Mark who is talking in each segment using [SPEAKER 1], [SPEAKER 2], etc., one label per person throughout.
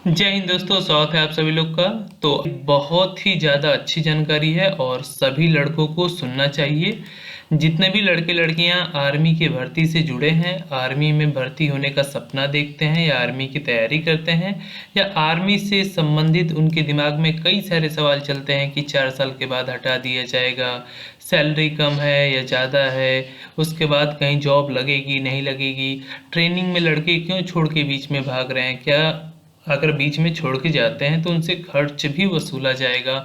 [SPEAKER 1] जय हिंद दोस्तों, स्वागत है आप सभी लोग का। तो बहुत ही ज़्यादा अच्छी जानकारी है और सभी लड़कों को सुनना चाहिए। जितने भी लड़के लड़कियां आर्मी की भर्ती से जुड़े हैं, आर्मी में भर्ती होने का सपना देखते हैं या आर्मी की तैयारी करते हैं, या आर्मी से संबंधित उनके दिमाग में कई सारे सवाल चलते हैं कि 4 साल के बाद हटा दिया जाएगा, सैलरी कम है या ज़्यादा है, उसके बाद कहीं जॉब लगेगी नहीं लगेगी, ट्रेनिंग में लड़के क्यों छोड़ के बीच में भाग रहे हैं, क्या अगर बीच में छोड़ के जाते हैं तो उनसे खर्च भी वसूला जाएगा।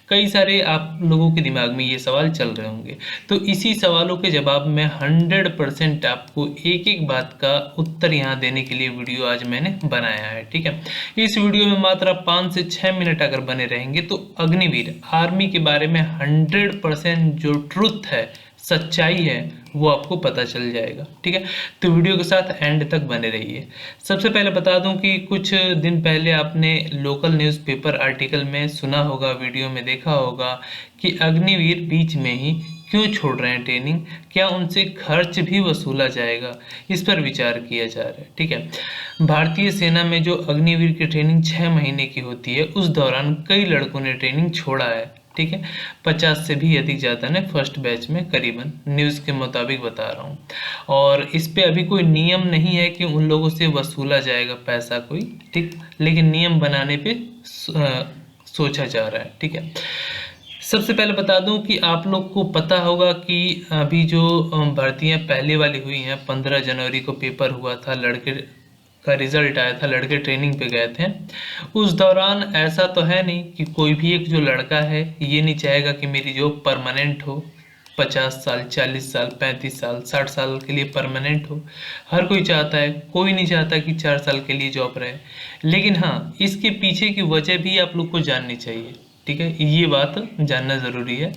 [SPEAKER 1] कई सारे आप लोगों के दिमाग में ये सवाल चल रहे होंगे। तो इसी सवालों के जवाब में 100% आपको एक एक बात का उत्तर यहाँ देने के लिए वीडियो आज मैंने बनाया है। ठीक है, इस वीडियो में मात्र 5 से 6 मिनट अगर बने रहेंगे तो अग्निवीर आर्मी के बारे में 100% जो ट्रुथ है, सच्चाई है, वो आपको पता चल जाएगा। ठीक है, तो वीडियो के साथ एंड तक बने रहिए। सबसे पहले बता दूं कि कुछ दिन पहले आपने लोकल न्यूज़पेपर आर्टिकल में सुना होगा, वीडियो में देखा होगा कि अग्निवीर बीच में ही क्यों छोड़ रहे हैं ट्रेनिंग, क्या उनसे खर्च भी वसूला जाएगा, इस पर विचार किया जा रहा है। ठीक है, भारतीय सेना में जो अग्निवीर की ट्रेनिंग 6 महीने की होती है, उस दौरान कई लड़कों ने ट्रेनिंग छोड़ा है। ठीक है, 50 से भी अधिक ज़्यादा ने फर्स्ट बैच में, करीबन न्यूज़ के मुताबिक बता रहा हूँ। और इस पे अभी कोई नियम नहीं है कि उन लोगों से वसूला जाएगा पैसा कोई। ठीक, लेकिन नियम बनाने पे सोचा जा रहा है। ठीक है, सबसे पहले बता दूं कि आप लोग को पता होगा कि अभी जो भर्तियां पहले वाली हुई हैं, 15 जनवरी को पेपर हुआ था, लड़के का रिजल्ट आया था, लड़के ट्रेनिंग पे गए थे। उस दौरान ऐसा तो है नहीं कि कोई भी एक जो लड़का है ये नहीं चाहेगा कि मेरी जॉब परमानेंट हो, 50 साल, 40 साल, 35 साल, 60 साल के लिए परमानेंट हो। हर कोई चाहता है, कोई नहीं चाहता कि 4 साल के लिए जॉब रहे। लेकिन हाँ, इसके पीछे की वजह भी आप लोग को जाननी चाहिए। ठीक है, ये बात जानना ज़रूरी है।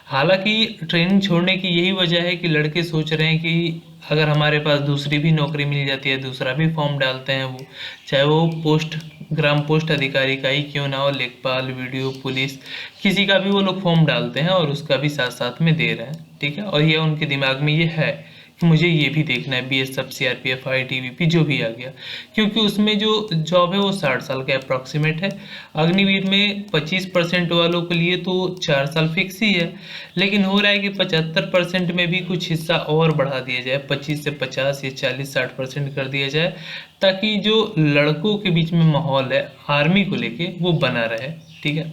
[SPEAKER 1] हालांकि ट्रेनिंग छोड़ने की यही वजह है कि लड़के सोच रहे हैं कि अगर हमारे पास दूसरी भी नौकरी मिल जाती है, दूसरा भी फॉर्म डालते हैं, वो चाहे वो पोस्ट, ग्राम पोस्ट अधिकारी का ही क्यों ना हो, लेखपाल, वीडियो, पुलिस, किसी का भी वो लोग फॉर्म डालते हैं और उसका भी साथ साथ में दे रहे हैं। ठीक है, और ये उनके दिमाग में ये है कि मुझे ये भी देखना है, बीएसएफ, सीआरपीएफ, आईटीबीपी जो भी आ गया, क्योंकि उसमें जो जॉब है वो 60 साल के अप्रॉक्सीमेट है। अग्निवीर में 25% वालों के लिए तो 4 साल फिक्स ही है, लेकिन हो रहा है कि 75% में भी कुछ हिस्सा और बढ़ा दिया जाए, 25 से 50 या 40-60% कर दिया जाए, ताकि जो लड़कों के बीच में माहौल है आर्मी को लेके वो बना रहे। ठीक है,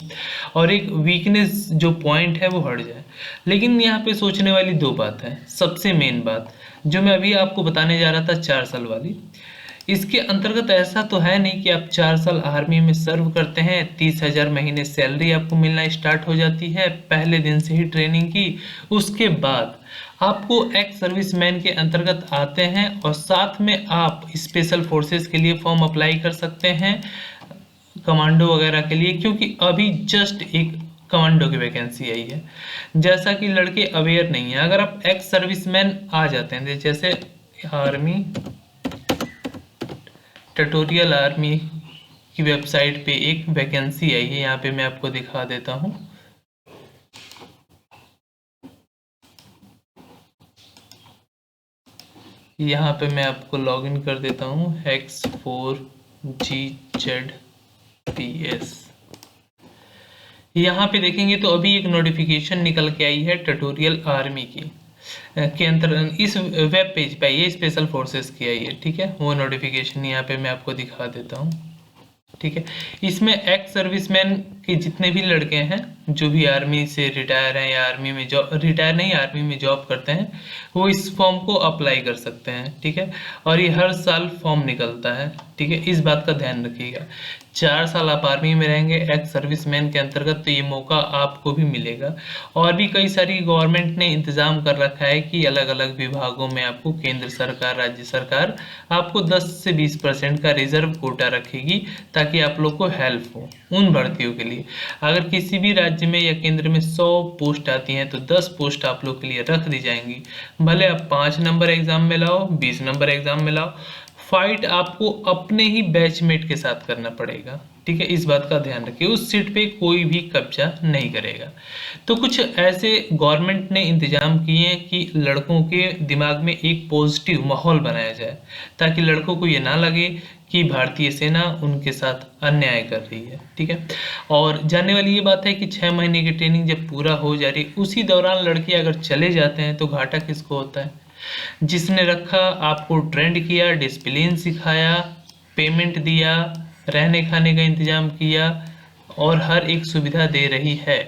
[SPEAKER 1] और एक वीकनेस जो पॉइंट है वो हट जाए। लेकिन यहाँ पे सोचने वाली दो बात है। सबसे मेन बात जो मैं अभी आपको बताने जा रहा था, 4 साल वाली, इसके अंतर्गत ऐसा तो है नहीं कि आप 4 साल आर्मी में सर्व करते हैं, 30,000 महीने सैलरी आपको मिलना स्टार्ट हो जाती है पहले दिन से ही ट्रेनिंग की। उसके बाद आपको एक्स सर्विसमैन के अंतर्गत आते हैं और साथ में आप स्पेशल फोर्सेस के लिए फॉर्म अप्लाई कर सकते हैं, कमांडो वगैरह के लिए, क्योंकि अभी जस्ट एक कमांडो की वैकेंसी आई है। जैसा कि लड़के अवेयर नहीं है, अगर आप एक्स सर्विसमैन आ जाते हैं, जैसे आर्मी ट्यूटोरियल आर्मी की वेबसाइट पे एक वैकेंसी आई है, यहाँ पे मैं आपको दिखा देता हूँ। यहाँ पे मैं आपको लॉगिन कर देता हूँ, X4GZPS। यहाँ पे देखेंगे तो अभी एक नोटिफिकेशन निकल के आई है ट्यूटोरियल आर्मी की के अंतर, इस वेब पेज पे आई है, स्पेशल फोर्सेस की आई है। ठीक है, वो नोटिफिकेशन यहाँ पे मैं आपको दिखा देता हूँ। ठीक है, इसमें एक्स सर्विसमैन के जितने भी लड़के हैं जो भी आर्मी से रिटायर हैं या आर्मी में जॉब, रिटायर नहीं, आर्मी में जॉब करते हैं, वो इस फॉर्म को अप्लाई कर सकते हैं। ठीक है, और ये हर साल फॉर्म निकलता है। ठीक है, इस बात का ध्यान रखिएगा। 4 साल आप आर्मी में रहेंगे एक्स सर्विसमैन के अंतर्गत, तो ये मौका आपको भी मिलेगा। और भी कई सारी गवर्नमेंट ने इंतजाम कर रखा है कि अलग अलग विभागों में आपको केंद्र सरकार, राज्य सरकार आपको 10 से 20% का रिजर्व कोटा रखेगी, ताकि आप लोग को हेल्प हो उन भर्तियों के लिए। अगर किसी भी राज्य में या केंद्र में 100 पोस्ट आती हैं तो 10 पोस्ट आप लोग के लिए रख दी जाएंगी। भले आप 5 नंबर एग्जाम में लाओ, 20 नंबर एग्जाम में लाओ, फाइट आपको अपने ही बैचमेट के साथ करना पड़ेगा। ठीक है, इस बात का ध्यान रखिए, उस सीट पे कोई भी कब्जा नहीं करेगा। तो कुछ ऐसे गवर्नमेंट ने इंतजाम किए हैं कि लड़कों के दिमाग में एक पॉजिटिव माहौल बनाया जाए, ताकि लड़कों को ये ना लगे कि भारतीय सेना उनके साथ अन्याय कर रही है। ठीक है, और जानने वाली ये बात है कि 6 महीने की ट्रेनिंग जब पूरा हो जा रही उसी दौरान लड़के अगर चले जाते हैं तो घाटा किसको होता है? जिसने रखा, आपको ट्रेंड किया, डिसिप्लिन सिखाया, पेमेंट दिया, रहने खाने का इंतजाम किया और हर एक सुविधा दे रही है,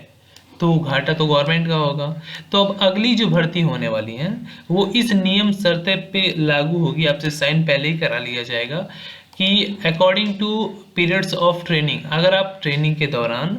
[SPEAKER 1] तो घाटा तो गवर्नमेंट का होगा। तो अब अगली जो भर्ती होने वाली है वो इस नियम शर्त पे लागू होगी, आपसे साइन पहले ही करा लिया जाएगा कि according to periods of training, अगर आप ट्रेनिंग के दौरान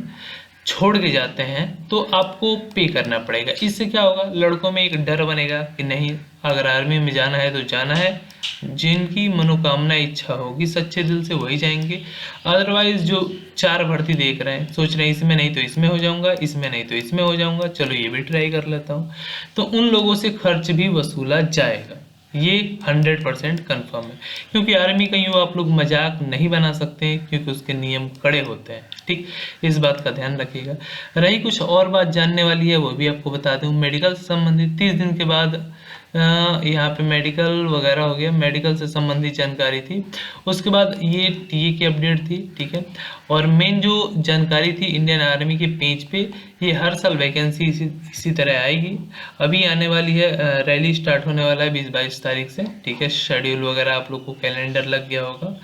[SPEAKER 1] छोड़ के जाते हैं तो आपको पे करना पड़ेगा। इससे क्या होगा, लड़कों में एक डर बनेगा कि नहीं, अगर आर्मी में जाना है तो जाना है, जिनकी मनोकामना इच्छा होगी सच्चे दिल से वही जाएंगे। अदरवाइज जो 4 भर्ती देख रहे हैं, सोच रहे हैं इसमें नहीं तो इसमें हो जाऊंगा, इसमें नहीं तो इसमें हो जाऊंगा, चलो ये भी ट्राई कर लेता हूँ, तो उन लोगों से खर्च भी वसूला जाएगा। ये 100% कन्फर्म है, क्योंकि आर्मी का यूँ आप लोग मजाक नहीं बना सकते हैं, क्योंकि उसके नियम कड़े होते हैं। ठीक, इस बात का ध्यान रखिएगा। रही कुछ और बात जानने वाली है, वो भी आपको बता दूं। मेडिकल से संबंधित 30 दिन के बाद यहाँ पे मेडिकल वगैरह हो गया, मेडिकल से संबंधित जानकारी थी। उसके बाद ये टीए की अपडेट थी। ठीक है, और मेन जो जानकारी थी इंडियन आर्मी के पेज पे, ये हर साल वैकेंसी इसी तरह आएगी। अभी आने वाली है, रैली स्टार्ट होने वाला है 20-22 तारीख से। ठीक है, शेड्यूल वगैरह आप लोग को कैलेंडर लग गया होगा।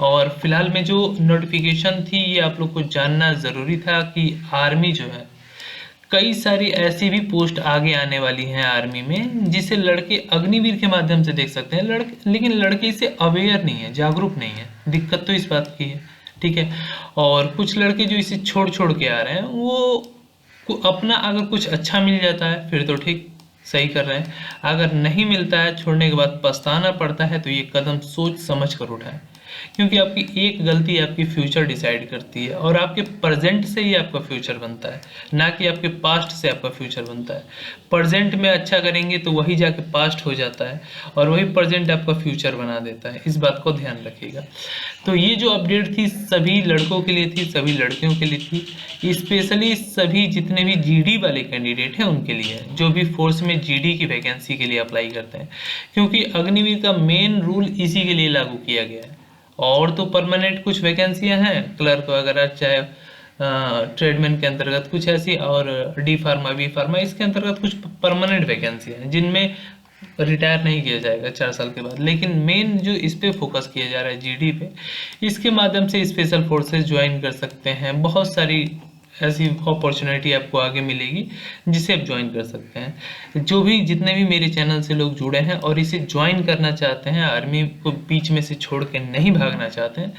[SPEAKER 1] और फिलहाल में जो नोटिफिकेशन थी ये आप लोग को जानना ज़रूरी था कि आर्मी जो है, कई सारी ऐसी भी पोस्ट आगे आने वाली हैं आर्मी में जिसे लड़के अग्निवीर के माध्यम से देख सकते हैं, लेकिन लड़के इससे अवेयर नहीं है, जागरूक नहीं है। दिक्कत तो इस बात की है। ठीक है, और कुछ लड़के जो इसे छोड़ छोड़ के आ रहे हैं, वो अपना अगर कुछ अच्छा मिल जाता है फिर तो ठीक, सही कर रहे हैं। अगर नहीं मिलता है, छोड़ने के बाद पछताना पड़ता है, तो ये कदम सोच समझ कर उठाएं, क्योंकि आपकी एक गलती आपकी फ्यूचर डिसाइड करती है, और आपके प्रेजेंट से ही आपका फ्यूचर बनता है, ना कि आपके पास्ट से आपका फ्यूचर बनता है। प्रेजेंट में अच्छा करेंगे तो वही जाके पास्ट हो जाता है, और वही प्रेजेंट आपका फ्यूचर बना देता है। इस बात को ध्यान रखिएगा। तो ये जो अपडेट थी सभी लड़कों के लिए थी, सभी लड़कियों के लिए थी, स्पेशली सभी जितने भी जीडी वाले कैंडिडेट हैं उनके लिए, जो भी फोर्स में जीडी की वैकेंसी के लिए अप्लाई करते हैं, क्योंकि अग्निवीर का मेन रूल इसी के लिए लागू किया गया है। और तो परमानेंट कुछ वैकेंसियां हैं, क्लर्क वगैरह, चाहे ट्रेडमैन के अंतर्गत कुछ ऐसी, और डी फार्मा, बी फार्मा, इसके अंतर्गत कुछ परमानेंट वैकेंसियां हैं जिनमें रिटायर नहीं किया जाएगा 4 साल के बाद। लेकिन मेन जो इस पे फोकस किया जा रहा है जीडी पे, इसके माध्यम से स्पेशल फोर्सेस ज्वाइन कर सकते हैं। बहुत सारी ऐसी अपॉर्चुनिटी आपको आगे मिलेगी जिसे आप ज्वाइन कर सकते हैं। जो भी जितने भी मेरे चैनल से लोग जुड़े हैं और इसे ज्वाइन करना चाहते हैं, आर्मी को बीच में से छोड़ के नहीं भागना चाहते हैं,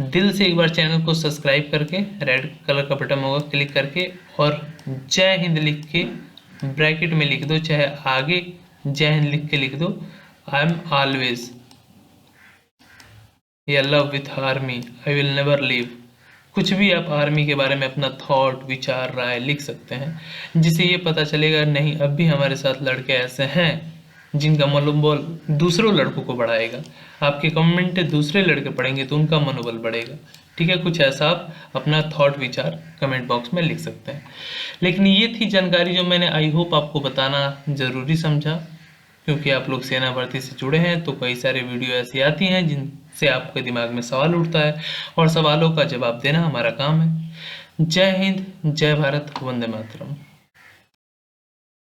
[SPEAKER 1] दिल से एक बार चैनल को सब्सक्राइब करके, रेड कलर का बटन होगा, क्लिक करके और जय हिंद लिख के ब्रैकेट में लिख दो, चाहे आगे जय हिंद लिख के लिख दो। आई एम ऑलवेज या love with army, I will never leave. कुछ भी आप आर्मी के बारे में अपना थॉट, विचार, राय लिख सकते हैं, जिससे ये पता चलेगा नहीं, अब भी हमारे साथ लड़के ऐसे हैं जिनका मनोबल दूसरों लड़कों को बढ़ाएगा। आपके कमेंट दूसरे लड़के पढ़ेंगे तो उनका मनोबल बढ़ेगा। ठीक है, कुछ ऐसा आप अपना थॉट, विचार कमेंट बॉक्स में लिख सकते हैं। लेकिन ये थी जानकारी जो मैंने आई होप आपको बताना ज़रूरी समझा, क्योंकि आप लोग सेना भर्ती से जुड़े हैं तो कई सारे वीडियो ऐसी आती हैं जिनसे आपके दिमाग में सवाल उठता है, और सवालों का जवाब देना हमारा काम है। जय हिंद, जय भारत, वंदे मातरम।